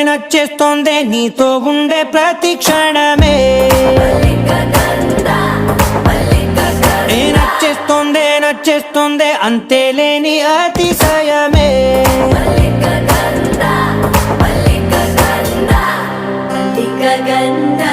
నచ్చేస్తోందే నీతో ఉండే ప్రతి క్షణమే నచ్చేస్తోందే అంతేలేని అతిశయమే గంధ